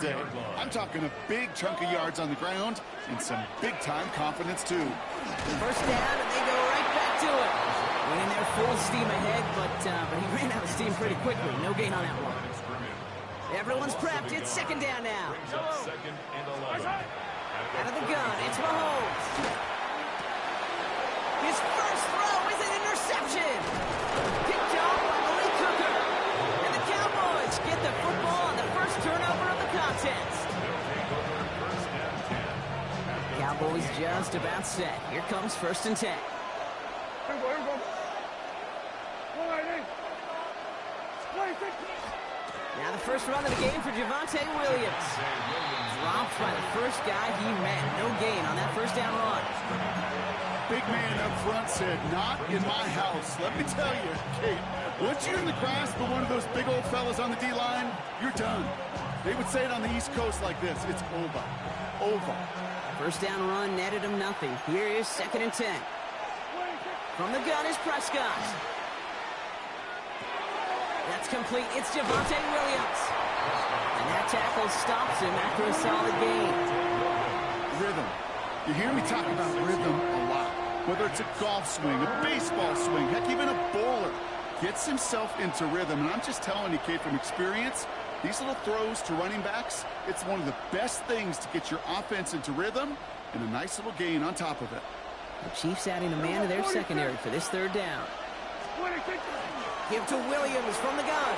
day. I'm talking a big chunk of yards on the ground and some big-time confidence, too. First down, and they go right back to it. Went in there full steam ahead, but he ran out of steam pretty quickly. No gain on that one. Everyone's prepped. It's second down now. Out of the gun, it's Mahomes. His first throw is an interception. Picked off by Malik Cooker. And the Cowboys get the football on the first turnover of the contest. Cowboys just about set. Here comes 1st and 10. Now the first run of the game for Javonte Williams. Dropped by the first guy he met. No gain on that first down run. Big man up front said, not in my house. Let me tell you, Kate, once you're in the grasp of one of those big old fellas on the D-line, you're done. They would say it on the East Coast like this. It's over. Over. First down run netted him nothing. Here is 2nd and 10. From the gun is Prescott. That's complete. It's Javonte Williams. And that tackle stops him after a solid gain. Rhythm. You hear me talk about rhythm a lot. Whether it's a golf swing, a baseball swing, heck, even a bowler gets himself into rhythm. And I'm just telling you, Kate, from experience, these little throws to running backs, it's one of the best things to get your offense into rhythm and a nice little gain on top of it. The Chiefs adding a man to their secondary for this 3rd down. Give to Williams from the gun.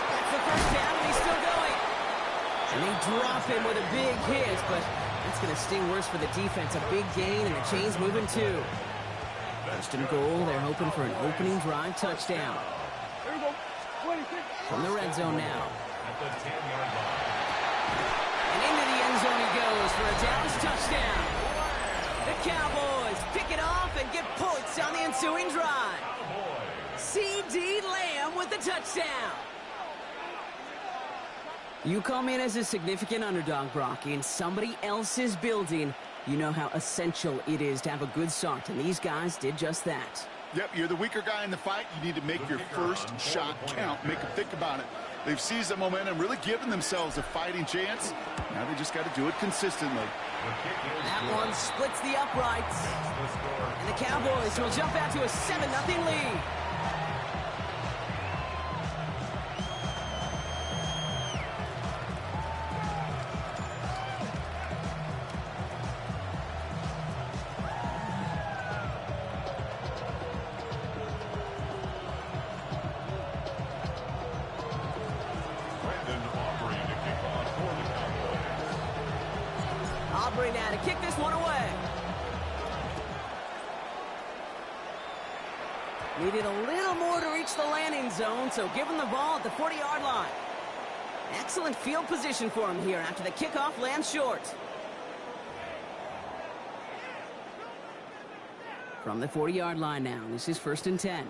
That's the first down, and he's still going. And they drop him with a big hit, but that's going to sting worse for the defense. A big gain, and the chain's moving too. 1st and goal, they're hoping for an opening drive touchdown. From the red zone now. And into the end zone he goes for a Dallas touchdown. The Cowboys pick it off and get points on the ensuing drive. C.D. Lamb with the touchdown. You come in as a significant underdog, Brocky, in somebody else's building. You know how essential it is to have a good start, and these guys did just that. Yep, you're the weaker guy in the fight. You need to make your first shot count. Make them think about it. They've seized the momentum, really given themselves a fighting chance. Now they just got to do it consistently. That one splits the uprights. And the Cowboys will jump out to a 7-0 lead. Aubrey now to kick this one away. Needed a little more to reach the landing zone, so give him the ball at the 40-yard line. Excellent field position for him here after the kickoff lands short. From the 40-yard line now, this is 1st and 10.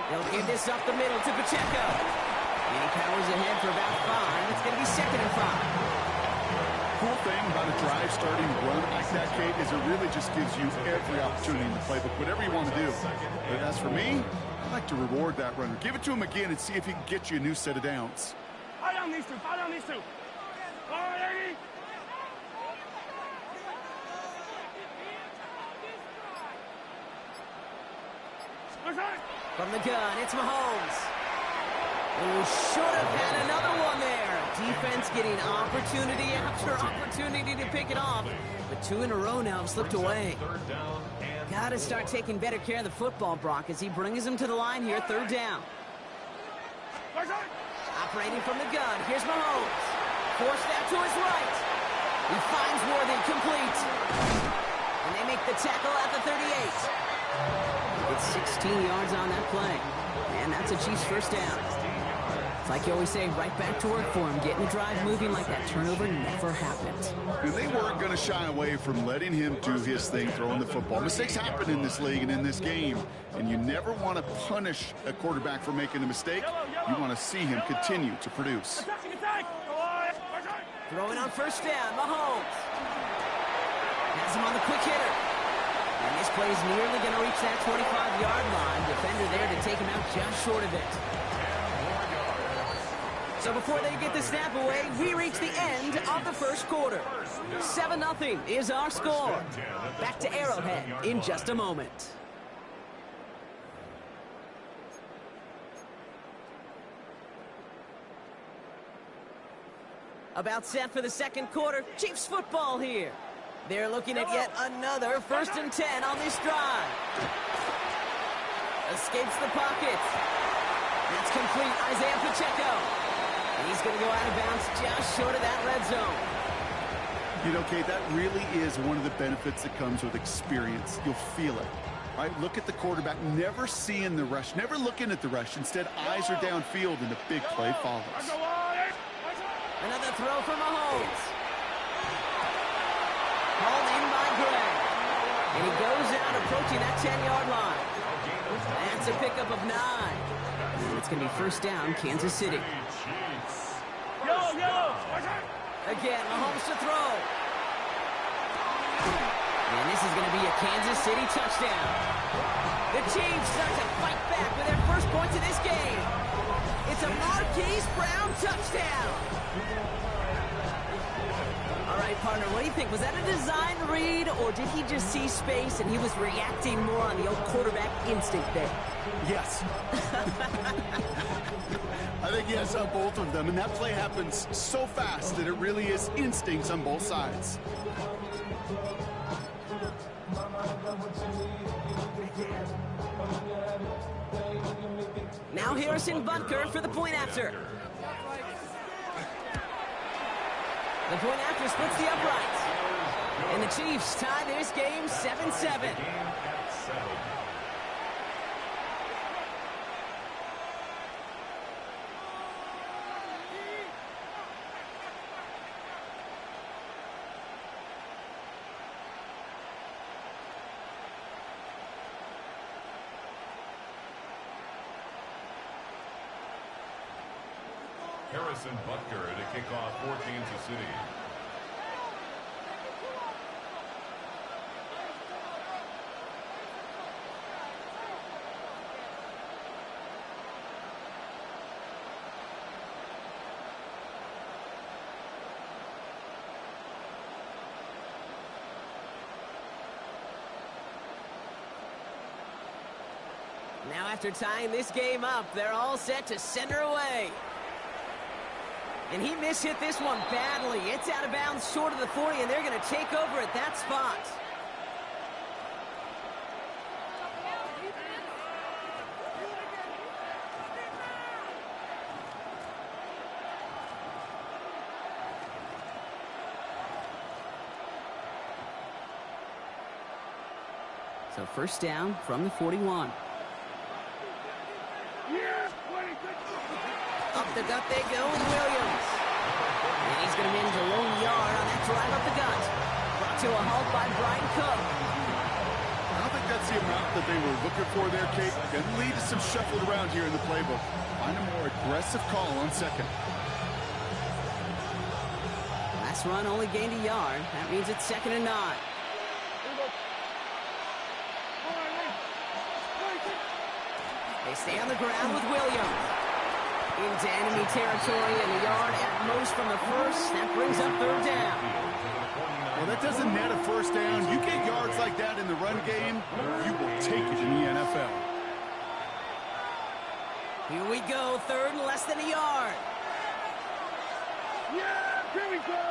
They'll give this up the middle to Pacheco. And he powers ahead for about 5. It's going to be 2nd and 5. Cool thing about a drive starting run like that, Kate, is it really just gives you every opportunity in the playbook, whatever you want to do. But as for me, I like to reward that runner. Give it to him again and see if he can get you a new set of downs. Fire on these two. Fire on these two. From the gun, it's Mahomes. Who should have had another one there. Defense getting opportunity after opportunity to pick it off. But 2 in a row now have slipped away. Got to start taking better care of the football, Brock, as he brings him to the line here, 3rd down. Operating from the gun, here's Mahomes. Force that to his right. He finds Worthy complete. And they make the tackle at the 38. It's 16 yards on that play. And that's a Chiefs first down. It's like you always say, right back to work for him. Getting the drive moving like that turnover never happened. And they weren't going to shy away from letting him do his thing, throwing the football. Mistakes happen in this league and in this game. And you never want to punish a quarterback for making a mistake. You want to see him continue to produce. Throwing on first down, Mahomes. Has him on the quick hitter. And this play is nearly going to reach that 25-yard line. Defender there to take him out just short of it. So before they get the snap away, we reach the end of the first quarter. 7-0 is our score. Back to Arrowhead in just a moment. About set for the second quarter. Chiefs football here. They're looking at yet another 1st and 10 on this drive. Escapes the pocket. It's complete. Isaiah Pacheco. He's going to go out of bounds just short of that red zone. You know, Kate, that really is one of the benefits that comes with experience. You'll feel it. Right? Look at the quarterback, never seeing the rush, never looking at the rush. Instead, eyes are downfield, and the big play follows. Another throw for Mahomes. Called in by Gray. And he goes out approaching that 10-yard line. That's a pickup of 9. And it's going to be 1st down, Kansas City. Again, Mahomes to throw. And this is going to be a Kansas City touchdown. The Chiefs start to fight back with their first points of this game. It's a Marquise Brown touchdown. All right, partner, what do you think? Was that a design read, or did he just see space and he was reacting more on the old quarterback instinct there? Yes. I think yes on both of them, and that play happens so fast that it really is instincts on both sides. Now Harrison Butker for the point after. The point after splits the uprights. And the Chiefs tie this game 7-7. Harrison Butker to kick off for Kansas City. Now after tying this game up, they're all set to center away. And he mishit this one badly. It's out of bounds short of the 40, and they're going to take over at that spot. So 1st down from the 41. Up the gut they go with Williams. And he's going to manage a lone yard on that drive up the gut. Brought to a halt by Brian Cook. I don't think that's the amount that they were looking for there, Kate. Going to lead to some shuffled around here in the playbook. Find a more aggressive call on 2nd. Last run only gained a yard. That means it's 2nd and 9. They stay on the ground with Williams. Into enemy territory and a yard at most from the 1st. That brings up 3rd down. Well, that doesn't net a 1st down. You get yards like that in the run game, you will take it in the NFL. Here we go, 3rd and less than a yard. Yeah, here we go.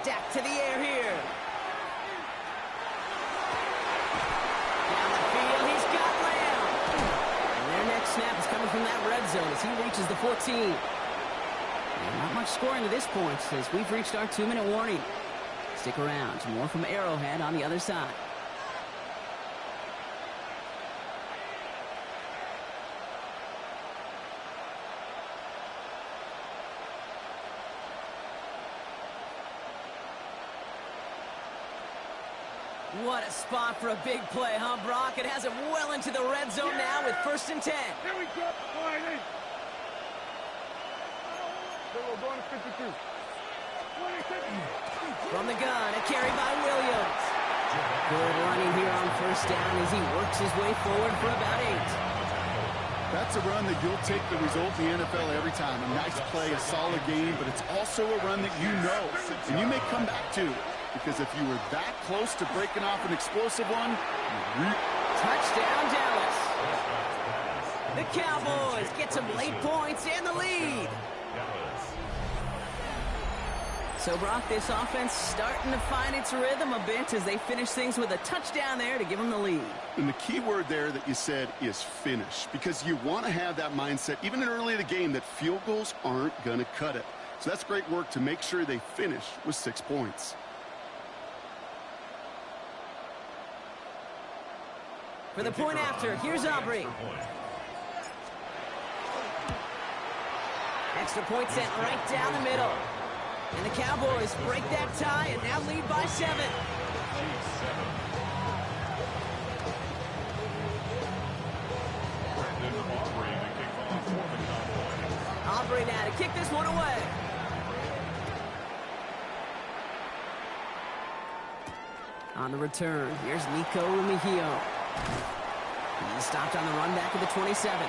Dak to the air here. Down the field, he's got Lamb. And their next snap is coming from that red zone as he reaches the 14. And not much scoring to this point as we've reached our 2-minute warning. Stick around. More from Arrowhead on the other side. What a spot for a big play, huh, Brock? It has him well into the red zone now with 1st and 10. Here we go. We're going to 52. From the gun, a carry by Williams. Good running here on first down as he works his way forward for about 8. That's a run that you'll take the result in the NFL every time. A nice play, a solid game, but it's also a run that you know, and you may come back to, because if you were that close to breaking off an explosive one, Touchdown, Dallas. The Cowboys get some late points and the lead. So, Brock, this offense starting to find its rhythm a bit as they finish things with a touchdown there to give them the lead. And the key word there that you said is finish, because you want to have that mindset, even in early in the game, that field goals aren't going to cut it. So that's great work to make sure they finish with 6 points. For the point after, here's Aubrey. Extra point sent right down the middle. And the Cowboys break that tie and now lead by 7. Aubrey now to kick this one away. On the return, here's Nico Mejio. He's stopped on the run back of the 27.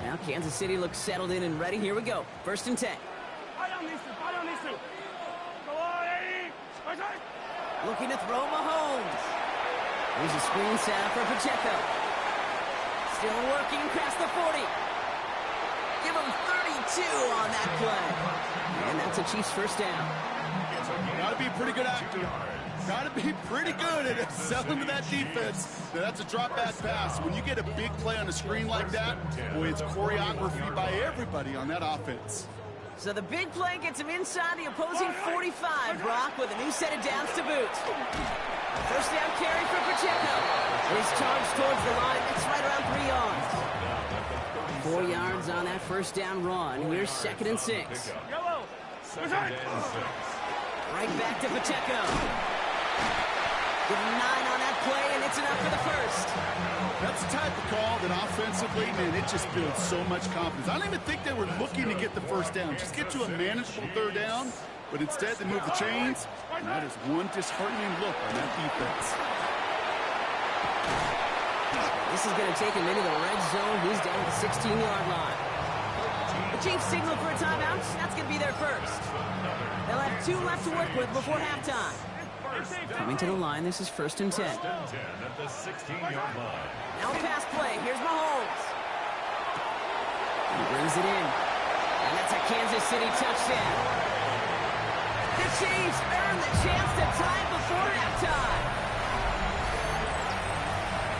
Now Kansas City looks settled in and ready. Here we go. 1st and 10. Looking to throw Mahomes. Here's a screen set up for Pacheco. Still working past the 40. Give him 32 on that play. And that's a Chiefs 1st down. Got to be a pretty good actor. Got to be pretty good at selling to that defense. That's a drop-back pass. When you get a big play on a screen like that, boy, it's choreography by everybody on that offense. So the big play gets him inside the opposing 45, Brock, with a new set of downs to boot. 1st down carry for Pacheco. His charge towards the line. It's right around 3 yards. 4 yards on that 1st down run. Here's 2nd and 6. Right back to Pacheco. Give him 9 on that play, and it's enough for the 1st. That's the type of call that offensively, man, it just builds so much confidence. I don't even think they were looking to get the 1st down. Just get to a manageable 3rd down, but instead they move the chains, and that is one disheartening look on that defense. This is going to take him into the red zone. He's down at the 16-yard line. The Chiefs signal for a timeout. That's going to be their 1st. They'll have 2 left to work with before halftime. Coming to the line, this is 1st and 10. At the 16-yard line. Now a pass play. Here's Mahomes. He brings it in. And that's a Kansas City touchdown. The Chiefs earn the chance to tie it before halftime.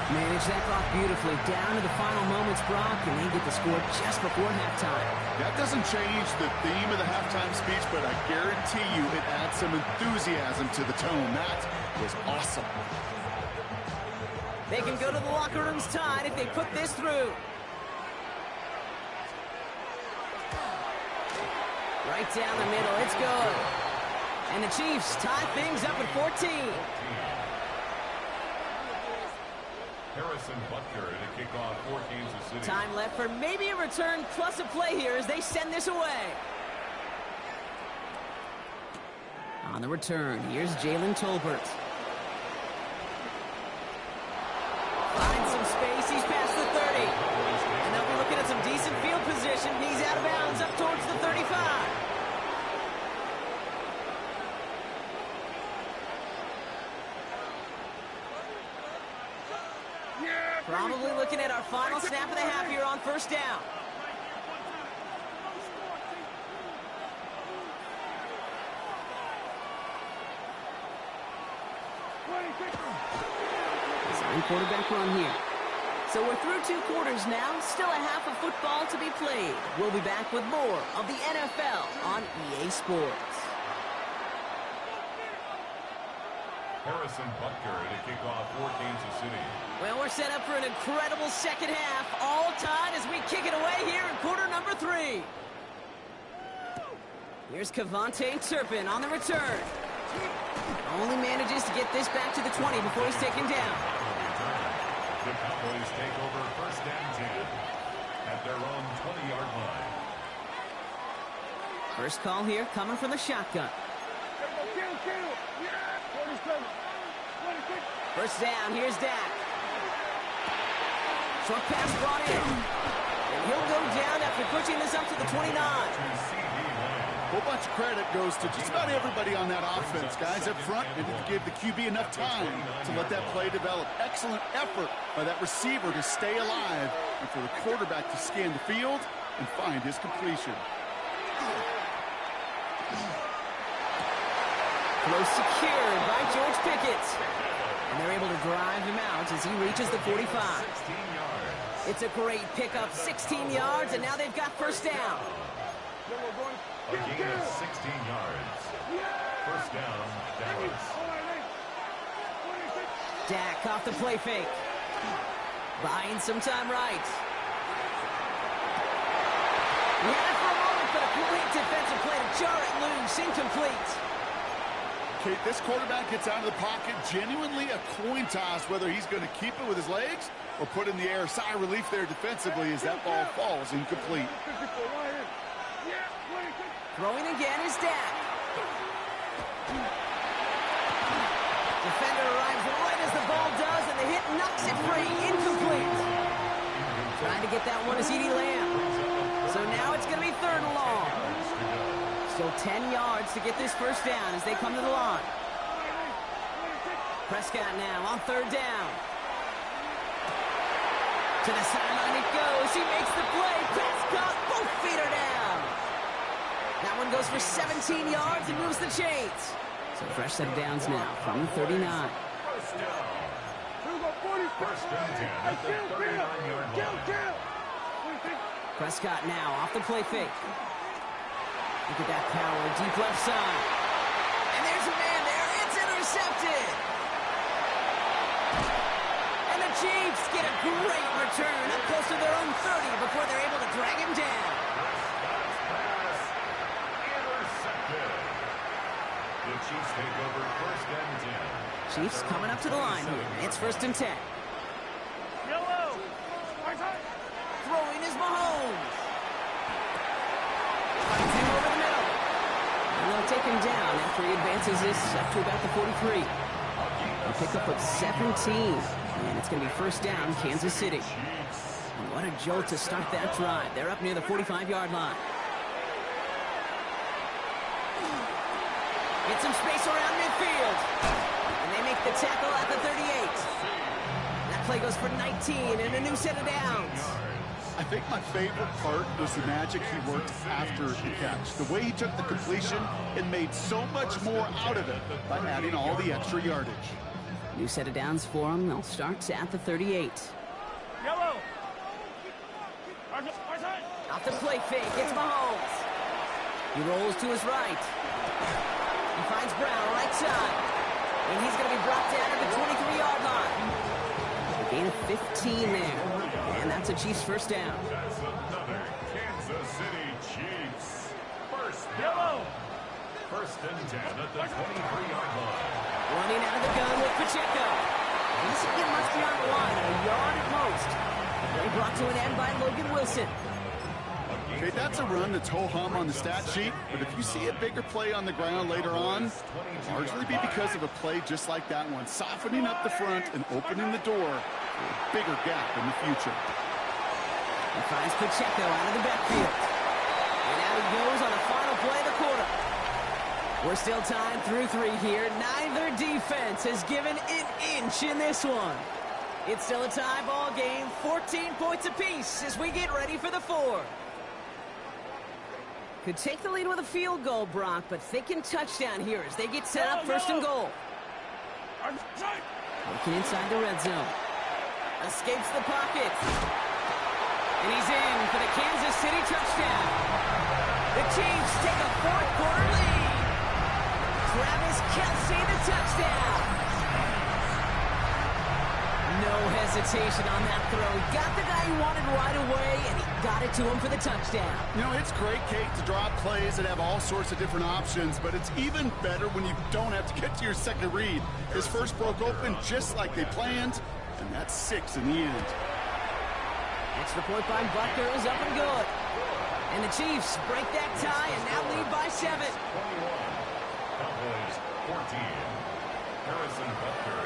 Manage that clock beautifully down to the final moments, Brock, and they get the score just before halftime. That doesn't change the theme of the halftime speech, but I guarantee you it adds some enthusiasm to the tone. That was awesome. They can go to the locker rooms tied if they put this through. Right down the middle, it's good. And the Chiefs tie things up at 14. Harrison Butker to kick off for Kansas City. Time left for maybe a return plus a play here as they send this away. On the return, here's Jalen Tolbert. Finds some space, he's past the 30. And they'll be looking at some decent field position. He's out of bounds up towards the 35. Probably looking at our final snap of the half here on 1st down. Design quarterback run here. So we're through 2 quarters now. Still a half of football to be played. We'll be back with more of the NFL on EA Sports. Harrison Butker to kick off for Kansas City. Well, we're set up for an incredible second half. All tied as we kick it away here in quarter number 3. Here's Kevontae Turpin on the return. Only manages to get this back to the 20 before he's taken down. The Cowboys take over 1st and First call here coming from the shotgun. Yeah, 47, 26. First down, here's Dak. Short pass brought in. And he'll go down after pushing this up to the 29. A whole bunch of credit goes to just about everybody on that offense. Guys up front needed to give the QB enough time to let that play develop. Excellent effort by that receiver to stay alive and for the quarterback to scan the field and find his completion. Close secured by George Pickett. And they're able to drive him out as he reaches the 45. It's a great pickup, 16 yards, and now they've got first down. A gain of 16 yards. First down, Dallas. Dak off the play fake. Buying some time right. He had it for a moment, but a great defensive play to jar it loose, incomplete. Kate, this quarterback gets out of the pocket, genuinely a coin toss whether he's going to keep it with his legs or put in the air. Sigh of relief there defensively as that ball falls incomplete. Throwing again is Dak. Defender arrives right as the ball does, and the hit knocks it free. Incomplete. Trying to get that one is CeeDee Lamb. So now it's going to be third and long. Still 10 yards to get this first down as they come to the line. Prescott now on third down. To the sideline it goes. He makes the play. Prescott, both feet are down. That one goes for 17 yards and moves the chains. So fresh set of downs now from the 39. First down. First and 10 at the 39-yard line. Prescott now off the play fake. Look at that power, deep left side. And there's a man there. It's intercepted. And the Chiefs get a great return up close to their own 30 before they're able to drag him down. Prescott's pass intercepted. The Chiefs take over first and 10. Chiefs coming up to the line here. It's first and 10. Yellow. Throwing is Mahomes. Finds him over the middle. And they'll take him down after he advances this up to about the 43. A pickup of 17. And it's going to be first down, Kansas City. And what a jolt to start that drive. They're up near the 45-yard line. Get some space around midfield. And they make the tackle at the 38. That play goes for 19 and a new set of downs. I think my favorite part was the magic he worked after the catch. The way he took the completion and made so much more out of it by adding all the extra yardage. New set of downs for him. They'll start at the 38. Yellow. Off the play fake, it's Mahomes. He rolls to his right. He finds Brown right side. And he's going to be brought down at the 23-yard line. A gain of 15 there. And that's a Chiefs first down. That's another Kansas City Chiefs. First down. First and 10 at the 23-yard line. Running out of the gun with Pacheco. He doesn't get much beyond the line, a yard at most. Play brought to an end by Logan Wilson. Okay, that's a run that's ho-hum on the stat sheet, but if you see a bigger play on the ground later on, largely be because of a play just like that one, softening up the front and opening the door for a bigger gap in the future. He finds Pacheco out of the backfield. And out he goes on the final play of the quarter. We're still tied through 3 here. Neither defense has given an inch in this one. It's still a tie ball game, 14 points apiece as we get ready for the 4th. Could take the lead with a field goal, Brock, but thinking touchdown here as they get set up first and goal. Looking inside the red zone. Escapes the pocket. And he's in for the Kansas City touchdown. The Chiefs take a 4th quarter lead. Travis Kelce, the touchdown. No hesitation on that throw. He got the guy he wanted right away, and he got it to him for the touchdown. You know, it's great, Kate, to draw plays that have all sorts of different options, but it's even better when you don't have to get to your second read. His first broke open just like they planned, and that's 6 in the end. Extra point by Butker is up and good. And the Chiefs break that tie and now lead by 7. 21. Cowboys 14. Harrison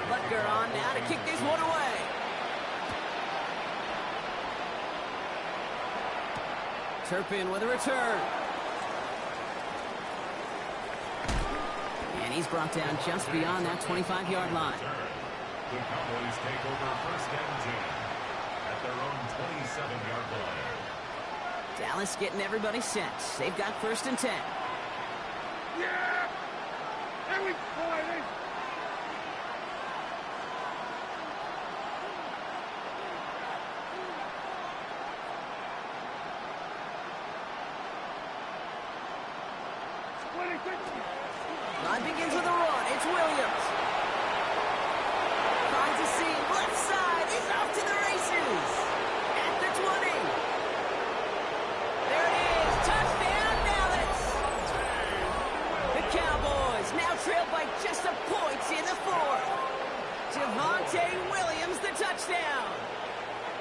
Butker on now to kick this one away. Turpin with a return. And he's brought down just beyond that 25-yard line. The Cowboys take over first and 10 at their own 27-yard line. Dallas getting everybody set. They've got first and 10. Yeah! There we go! Line begins with a run. It's Williams. Finds a seam. Left side. He's off to the races. At the 20. There it is. Touchdown, Dallas. The Cowboys now trail by just a point in the 4th. Javonte Williams, the touchdown.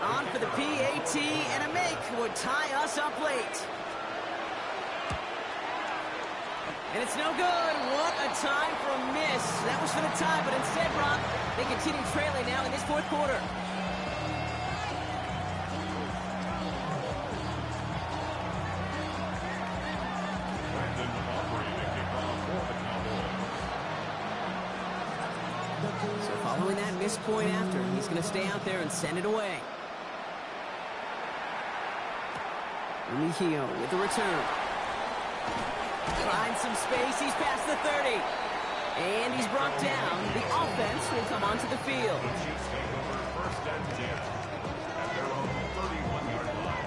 On for the PAT, and a make would tie us up late. And it's no good. What a time for a miss. That was for the tie, but instead, Brock, they continue trailing now in this 4th quarter. So following that missed point after, he's going to stay out there and send it away. Mejio with the return. Finds some space. He's past the 30. And he's brought down. The offense will come onto the field. The Chiefs take over first and 10 at their own 31-yard line.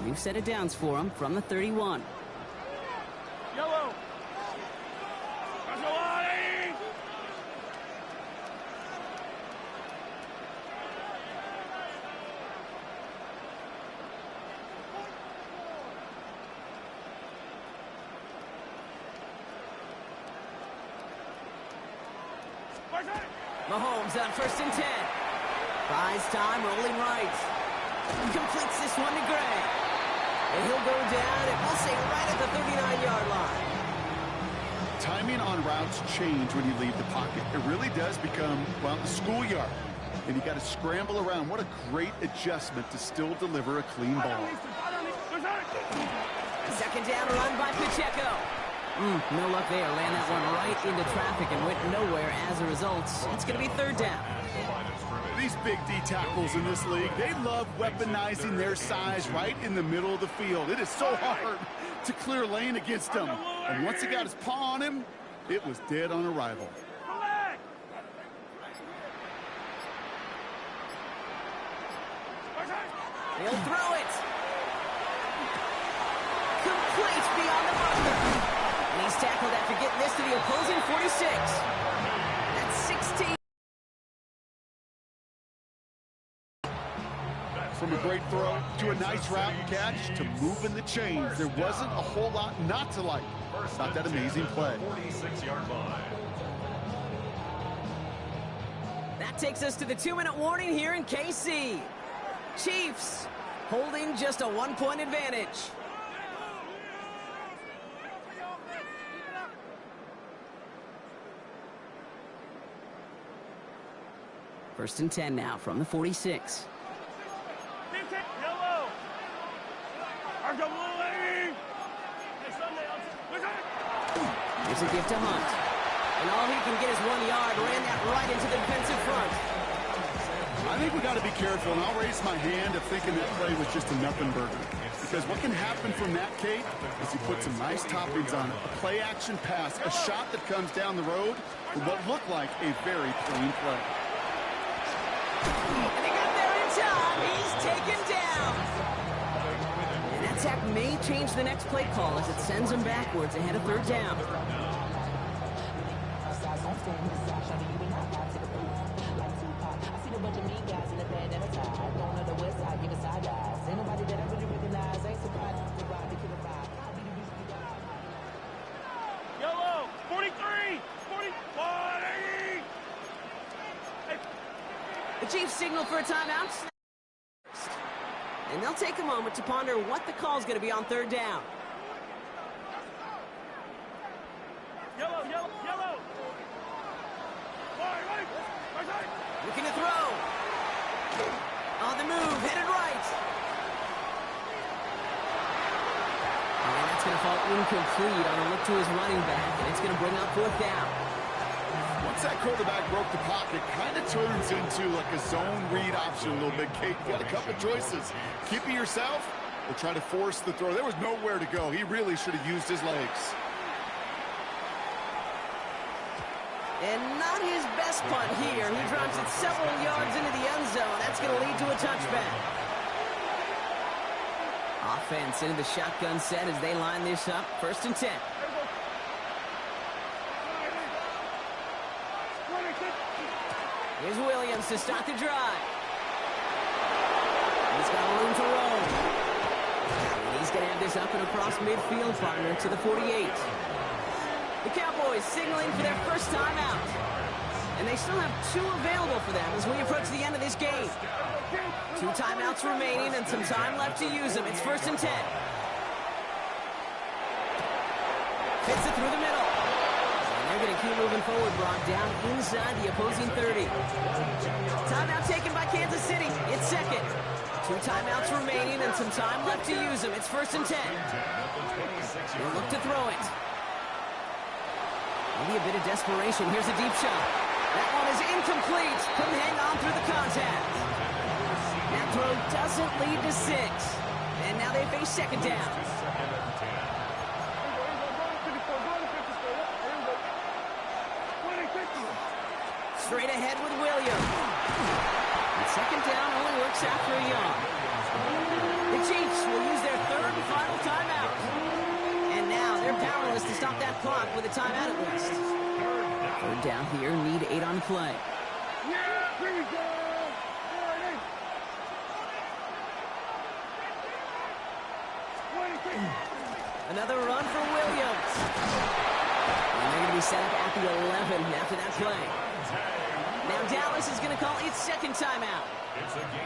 New set of downs for him from the 31. Yellow. Mahomes on first and 10. Buys time, rolling right. Completes this one to Gray. And he'll go down, and we'll say right at the 39-yard line. Timing on routes change when you leave the pocket. It really does become, well, the schoolyard. And you got to scramble around. What a great adjustment to still deliver a clean ball. Second down run by Pacheco. No luck there. Ran that one right into traffic and went nowhere as a result. It's going to be third down. These big D tackles in this league, they love weaponizing their size right in the middle of the field. It is so hard to clear lane against them. And once he got his paw on him, it was dead on arrival. He'll throw it. Complete beyond the marker. And he's tackled after getting this to the opposing 46. That's 16. From a great throw to a nice route and catch to moving the chains, there wasn't a whole lot not to like about that amazing play. 46-yard line. That takes us to the 2-minute warning here in KC. Chiefs holding just a 1-point advantage. First and 10 now from the 46. Yellow. Here's a gift to Hunt. And all he can get is 1 yard. Ran that right into the defensive front. I think we got to be careful, and I'll raise my hand of thinking that play was just a nothing burger. Because what can happen from that, Kate, is you put some nice toppings on it. A play-action pass, a shot that comes down the road with what looked like a very clean play. And he got there in time. He's taken down. And that sack may change the next play call as it sends him backwards ahead of third down. Yellow, 43, 40. The Chiefs signal for a timeout. And they'll take a moment to ponder what the call is going to be on third down. Yellow. Right. Looking to throw. On the move, headed right. And that's going to fall incomplete on a look to his running back, and it's going to bring up fourth down. Once that quarterback broke the pocket, kind of turns into like a zone read option a little bit, Kate. You got a couple choices. Keep it yourself or try to force the throw. There was nowhere to go. He really should have used his legs. And not his best punt here. He drops it several yards into the end zone. That's going to lead to a touchback. Offense into the shotgun set as they line this up. 1st and 10. Here's Williams to start the drive. He's got room to roll. And he's going to have this up and across midfield, partner, to the 48. The Cowboys signaling for their first timeout. And they still have 2 available for them as we approach the end of this game. 2 timeouts remaining and some time left to use them. It's 1st and 10. Hits it through the middle. And they're going to keep moving forward, brought down inside the opposing 30. Timeout taken by Kansas City. It's 2nd. 2 timeouts remaining and some time left to use them. It's 1st and 10. They'll look to throw it. Maybe a bit of desperation. Here's a deep shot. That one is incomplete. Couldn't hang on through the contact. That throw doesn't lead to 6. And now they face 2nd down. Straight ahead with Williams. And 2nd down only works after a yard. The Chiefs will use their 3rd and final timeout. And now they're powerless to stop that clock with a timeout at least. 3rd down here, need 8 on play. Yeah, here we go. Another run for Williams. And they're going to be set up at the 11 after that play. Now Dallas is going to call its 2nd timeout.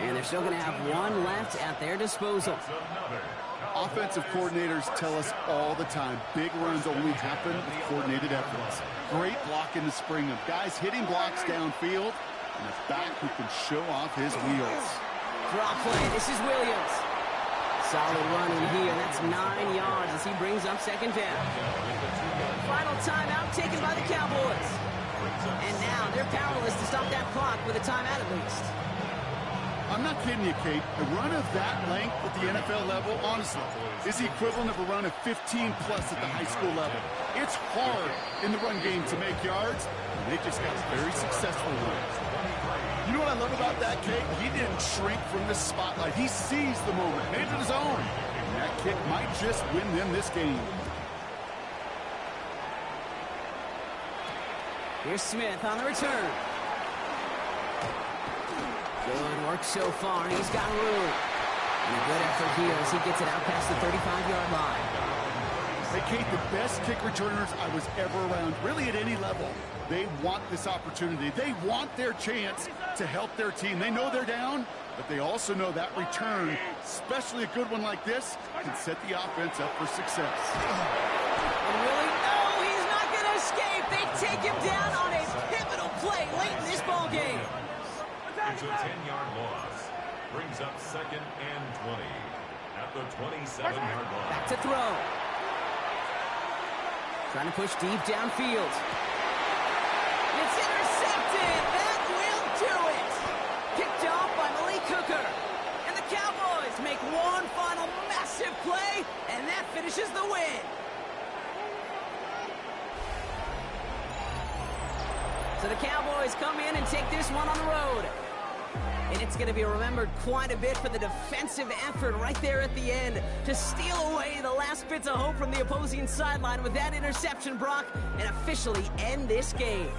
And they're still going to have 1 left at their disposal. Offensive coordinators tell us all the time, big runs only happen with coordinated efforts. Great block in the spring of guys hitting blocks downfield, and a back who can show off his wheels. Draw play. This is Williams. Solid run in here. That's 9 yards as he brings up 2nd down. Final timeout taken by the Cowboys. And now they're powerless to stop that clock with a timeout at least. I'm not kidding you, Kate. A run of that length at the NFL level, honestly, is the equivalent of a run of 15-plus at the high school level. It's hard in the run game to make yards, and they just got very successful ones. You know what I love about that, Kate? He didn't shrink from the spotlight. He seized the moment, made it his own. And that kick might just win them this game. Here's Smith on the return. Good work so far. He's got room. And a good effort here as he gets it out past the 35-yard line. Hey, Kate, the best kick returners I was ever around, really at any level, they want this opportunity. They want their chance to help their team. They know they're down, but they also know that return, especially a good one like this, can set the offense up for success. And really, no, he's not going to escape. They take him down on a pivotal play late in this ball game. It's a 10-yard loss. Brings up 2nd and 20 at the 27-yard line. Back to throw. Trying to push deep downfield. It's intercepted. That will do it. Picked off Impressive play, and that finishes the win. So the Cowboys come in and take this one on the road. And it's going to be remembered quite a bit for the defensive effort right there at the end to steal away the last bits of hope from the opposing sideline with that interception, Brock, and officially end this game.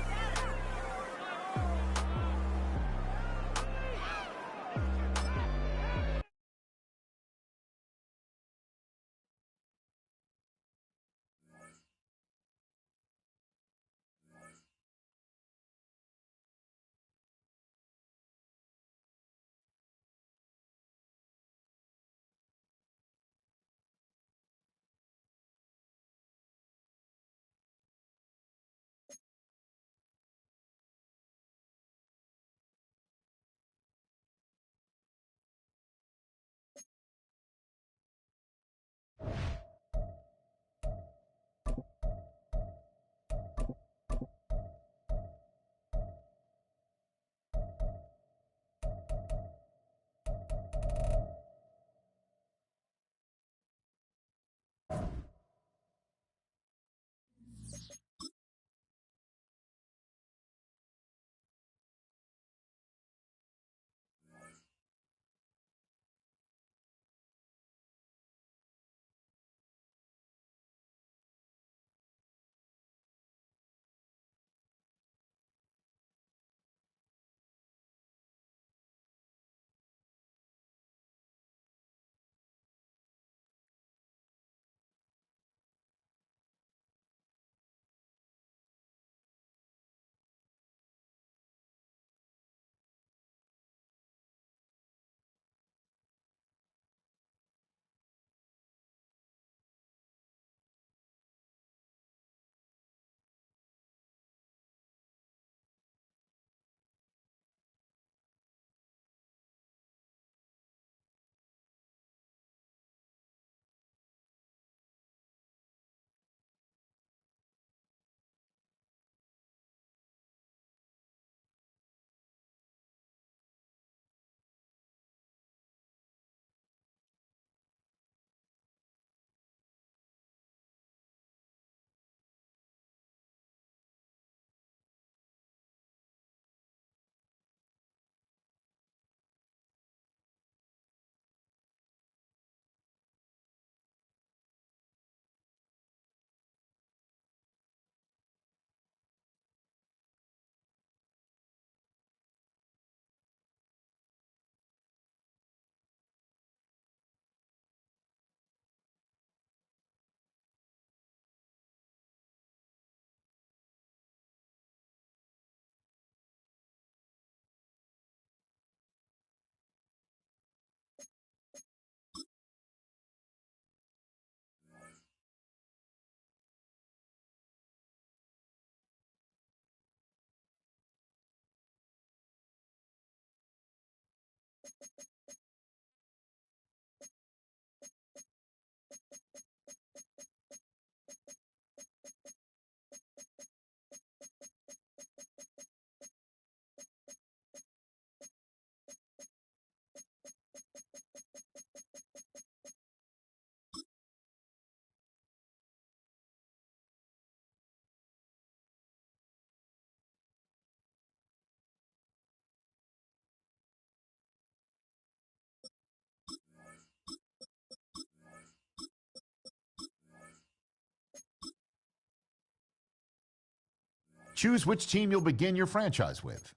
Choose which team you'll begin your franchise with.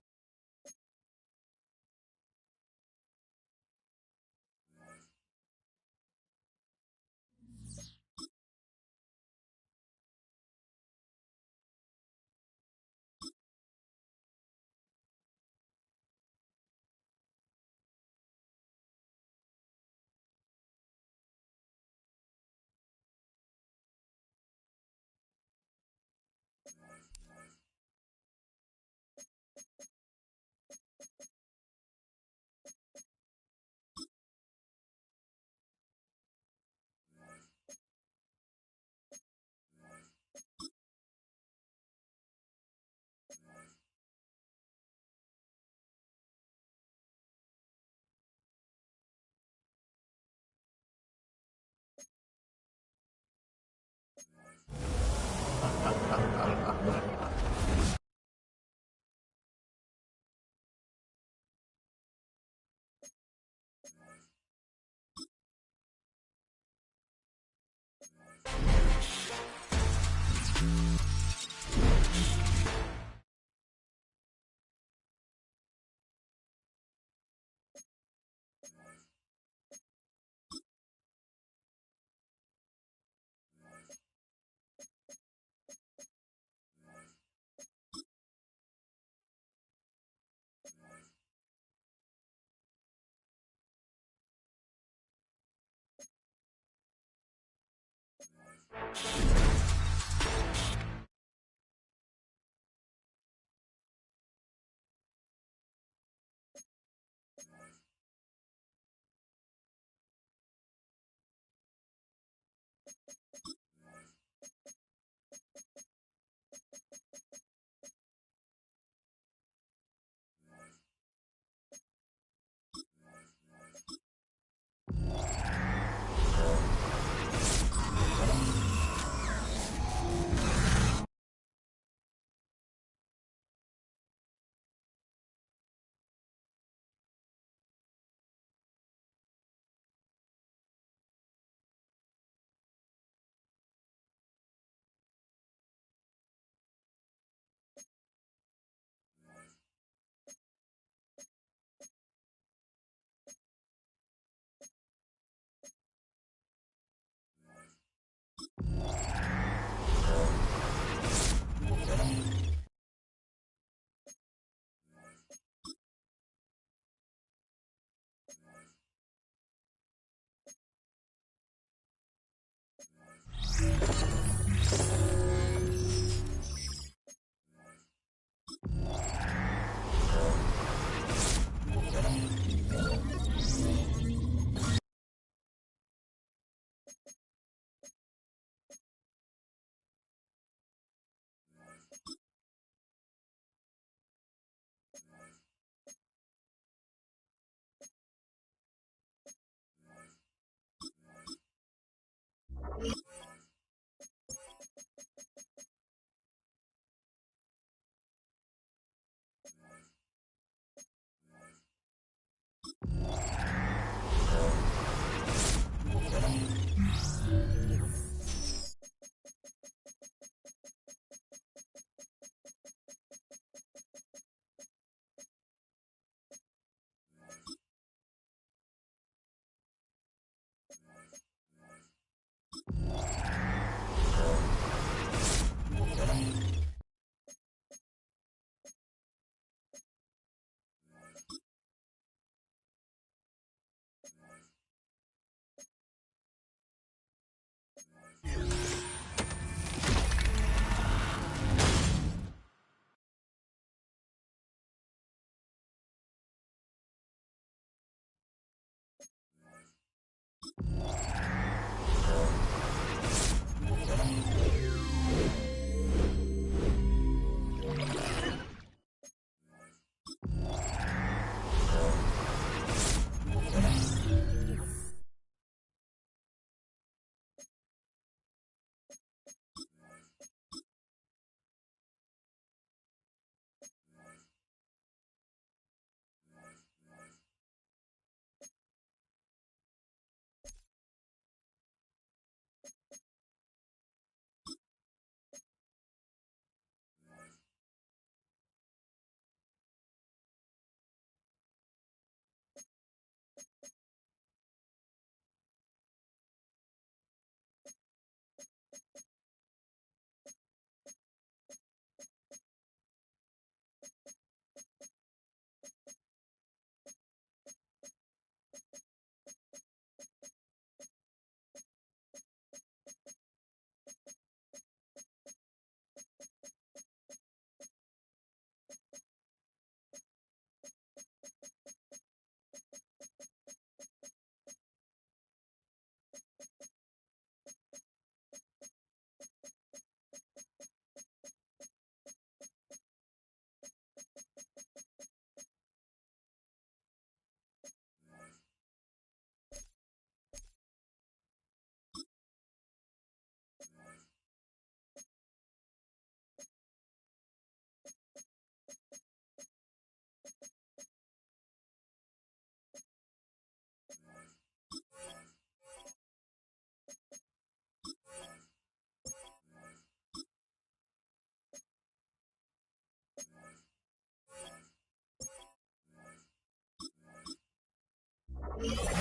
Yeah.